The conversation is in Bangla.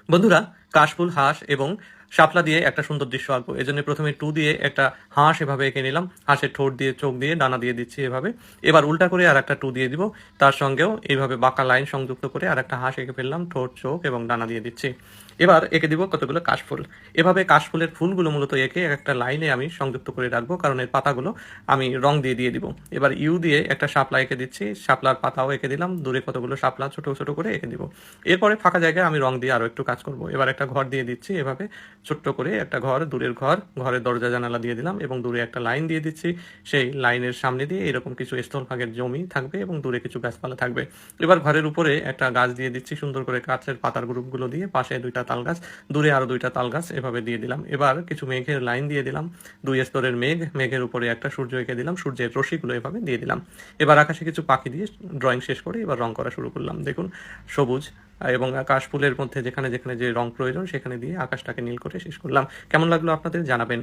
বন্ধুরা, কাশফুল, হাঁস এবং শাপলা দিয়ে একটা সুন্দর দৃশ্য আঁকবো। এজন্য প্রথমে টু দিয়ে একটা হাঁস এভাবে এঁকে নিলাম। হাঁসের ঠোঁট দিয়ে, চোখ দিয়ে, ডানা দিয়ে দিচ্ছি এভাবে। এবার উল্টা করে আর একটা টু দিয়ে দিব। তার সঙ্গেও এইভাবে বাঁকা লাইন সংযুক্ত করে আর একটা হাঁস এঁকে ফেললাম। ঠোঁট, চোখ এবং ডানা দিয়ে দিচ্ছি। এবার এঁকে দিব কতগুলো কাশফুল। এভাবে কাশফুলের ফুলগুলো মূলত এঁকে একটা লাইনে আমি সংযুক্ত করে রাখবো, কারণ এর পাতাগুলো আমি রং দিয়ে দিব। এবার ইউ দিয়ে একটা শাপলা এঁকে দিচ্ছি। শাপলার পাতাও এঁকে দিলাম। দূরে কতগুলো শাপলা ছোট ছোট করে এঁকে দিব। এরপরে ফাঁকা জায়গায় আমি রং দিয়ে আরো একটু কাজ করব। এবার একটা ঘর দিয়ে দিচ্ছি এভাবে ছোট্ট করে একটা ঘর, দূরের ঘর, ঘরের দরজা জানালা দিয়ে দিলাম এবং দূরে একটা লাইন দিয়ে দিচ্ছি। সেই লাইনের সামনে দিয়ে এরকম কিছু স্থলভাগের জমি থাকবে এবং দূরে কিছু গাছপালা থাকবে। এবার ঘরের উপরে একটা গাছ দিয়ে দিচ্ছি সুন্দর করে কাঠের পাতার গ্রুপগুলো দিয়ে, পাশে দুইটা তাল গাছ, দূরে আরো দুইটা তাল গাছ এভাবে দিয়ে দিলাম। এবার কিছু মেঘের লাইন দিয়ে দিলাম, দুই স্তরের মেঘ, মেঘের উপরে একটা সূর্য এঁকে দিলাম, সূর্যের রশ্মিগুলো এভাবে দিয়ে দিলাম। এবার আকাশে কিছু পাখি দিয়ে ড্রয়িং শেষ করে এবার রং করা শুরু করলাম। দেখুন, সবুজ এবং কাশফুলের মধ্যে যেখানে যেখানে যে রং প্রয়োজন সেখানে দিয়ে আকাশটাকে নীল করে শেষ করলাম। কেমন লাগলো আপনাদের জানাবেন।